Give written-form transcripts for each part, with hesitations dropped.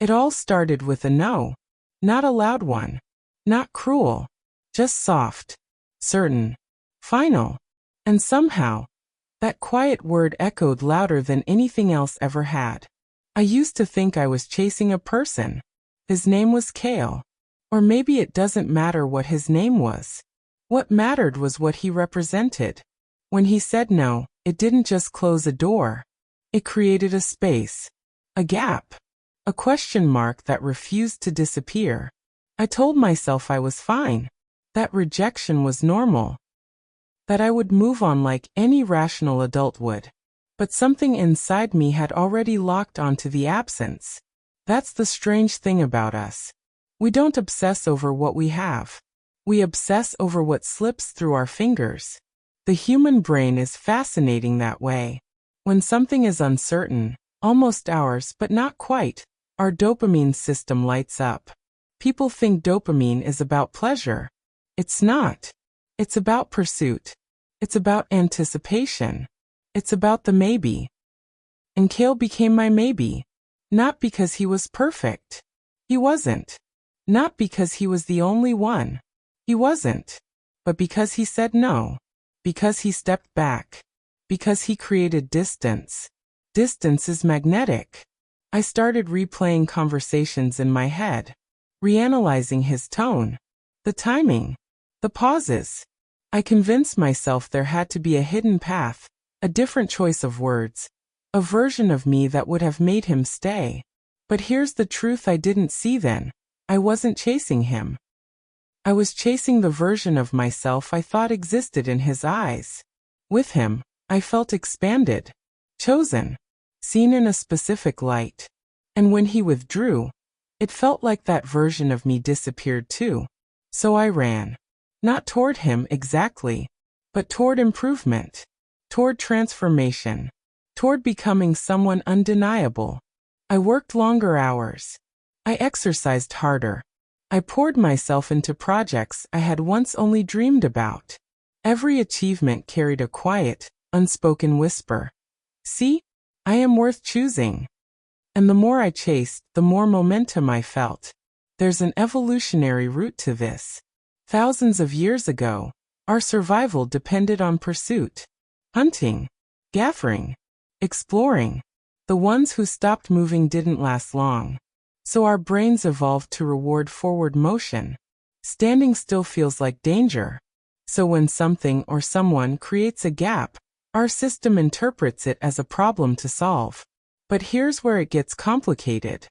It all started with a no. Not a loud one. Not cruel. Just soft. Certain. Final. And somehow, that quiet word echoed louder than anything else ever had. I used to think I was chasing a person. His name was Kale. Or maybe it doesn't matter what his name was. What mattered was what he represented. When he said no, it didn't just close a door. It created a space. A gap. A question mark that refused to disappear. I told myself I was fine. That rejection was normal. That I would move on like any rational adult would. But something inside me had already locked onto the absence. That's the strange thing about us. We don't obsess over what we have. We obsess over what slips through our fingers. The human brain is fascinating that way. When something is uncertain, almost ours but not quite, our dopamine system lights up. People think dopamine is about pleasure. It's not. It's about pursuit. It's about anticipation. It's about the maybe. And Kale became my maybe. Not because he was perfect. He wasn't. Not because he was the only one. He wasn't. But because he said no. Because he stepped back. Because he created distance. Distance is magnetic. I started replaying conversations in my head. Reanalyzing his tone. The timing. The pauses. I convinced myself there had to be a hidden path, a different choice of words, a version of me that would have made him stay. But here's the truth I didn't see then. I wasn't chasing him. I was chasing the version of myself I thought existed in his eyes. With him, I felt expanded, chosen, seen in a specific light. And when he withdrew, it felt like that version of me disappeared too. So I ran. Not toward him exactly, but toward improvement, toward transformation, toward becoming someone undeniable. I worked longer hours. I exercised harder. I poured myself into projects I had once only dreamed about. Every achievement carried a quiet, unspoken whisper. See? I am worth choosing. And the more I chased, the more momentum I felt. There's an evolutionary root to this. Thousands of years ago, our survival depended on pursuit. Hunting. Gathering. Exploring. The ones who stopped moving didn't last long. So our brains evolved to reward forward motion. Standing still feels like danger. So when something or someone creates a gap, our system interprets it as a problem to solve. But here's where it gets complicated.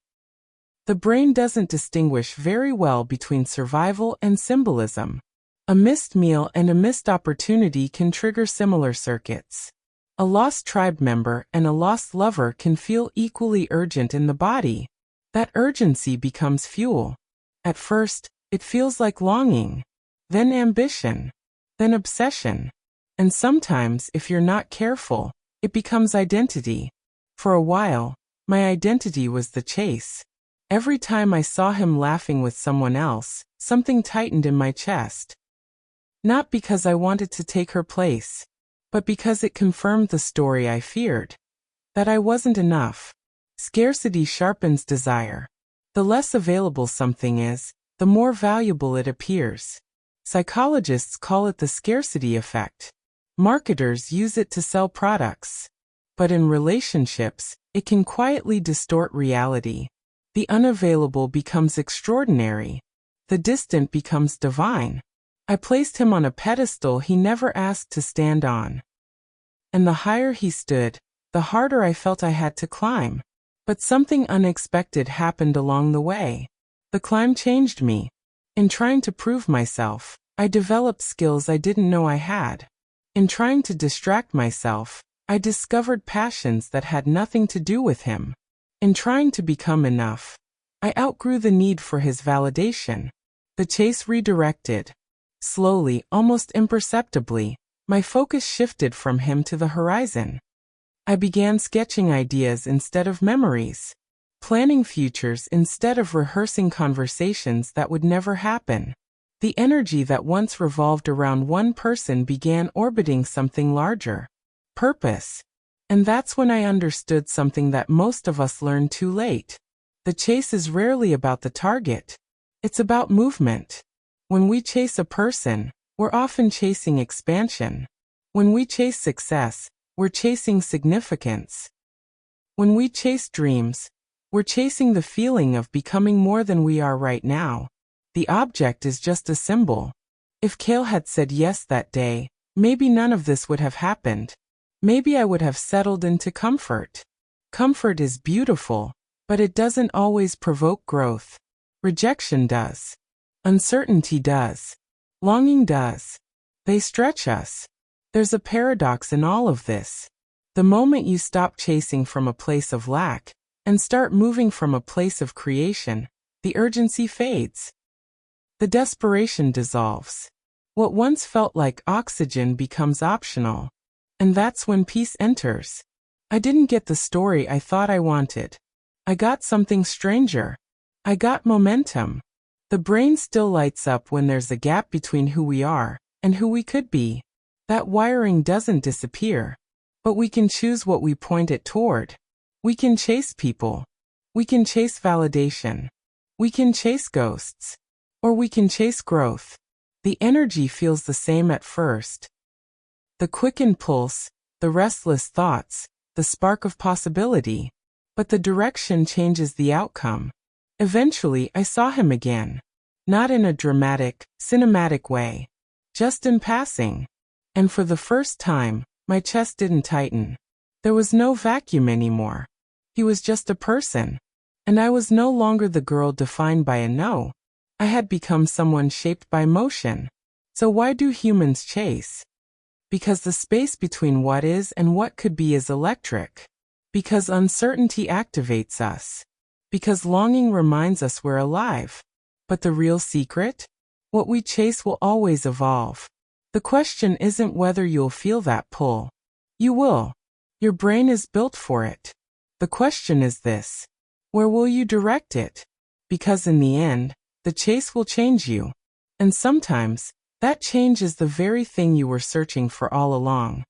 The brain doesn't distinguish very well between survival and symbolism. A missed meal and a missed opportunity can trigger similar circuits. A lost tribe member and a lost lover can feel equally urgent in the body. That urgency becomes fuel. At first, it feels like longing, then ambition, then obsession. And sometimes, if you're not careful, it becomes identity. For a while, my identity was the chase. Every time I saw him laughing with someone else, something tightened in my chest. Not because I wanted to take her place, but because it confirmed the story I feared. That I wasn't enough. Scarcity sharpens desire. The less available something is, the more valuable it appears. Psychologists call it the scarcity effect. Marketers use it to sell products. But in relationships, it can quietly distort reality. The unavailable becomes extraordinary. The distant becomes divine. I placed him on a pedestal he never asked to stand on. And the higher he stood, the harder I felt I had to climb. But something unexpected happened along the way. The climb changed me. In trying to prove myself, I developed skills I didn't know I had. In trying to distract myself, I discovered passions that had nothing to do with him. In trying to become enough, I outgrew the need for his validation. The chase redirected. Slowly, almost imperceptibly, my focus shifted from him to the horizon. I began sketching ideas instead of memories, planning futures instead of rehearsing conversations that would never happen. The energy that once revolved around one person began orbiting something larger. Purpose. And that's when I understood something that most of us learn too late. The chase is rarely about the target. It's about movement. When we chase a person, we're often chasing expansion. When we chase success, we're chasing significance. When we chase dreams, we're chasing the feeling of becoming more than we are right now. The object is just a symbol. If Cale had said yes that day, maybe none of this would have happened. Maybe I would have settled into comfort. Comfort is beautiful, but it doesn't always provoke growth. Rejection does. Uncertainty does. Longing does. They stretch us. There's a paradox in all of this. The moment you stop chasing from a place of lack and start moving from a place of creation, the urgency fades. The desperation dissolves. What once felt like oxygen becomes optional. And that's when peace enters. I didn't get the story I thought I wanted. I got something stranger. I got momentum. The brain still lights up when there's a gap between who we are and who we could be. That wiring doesn't disappear. But we can choose what we point it toward. We can chase people. We can chase validation. We can chase ghosts. Or we can chase growth. The energy feels the same at first. The quickened pulse, the restless thoughts, the spark of possibility. But the direction changes the outcome. Eventually, I saw him again. Not in a dramatic, cinematic way. Just in passing. And for the first time, my chest didn't tighten. There was no vacuum anymore. He was just a person. And I was no longer the girl defined by a no. I had become someone shaped by motion. So why do humans chase? Because the space between what is and what could be is electric. Because uncertainty activates us. Because longing reminds us we're alive. But the real secret? What we chase will always evolve. The question isn't whether you'll feel that pull. You will. Your brain is built for it. The question is this: where will you direct it? Because in the end, the chase will change you. And sometimes, that change is the very thing you were searching for all along.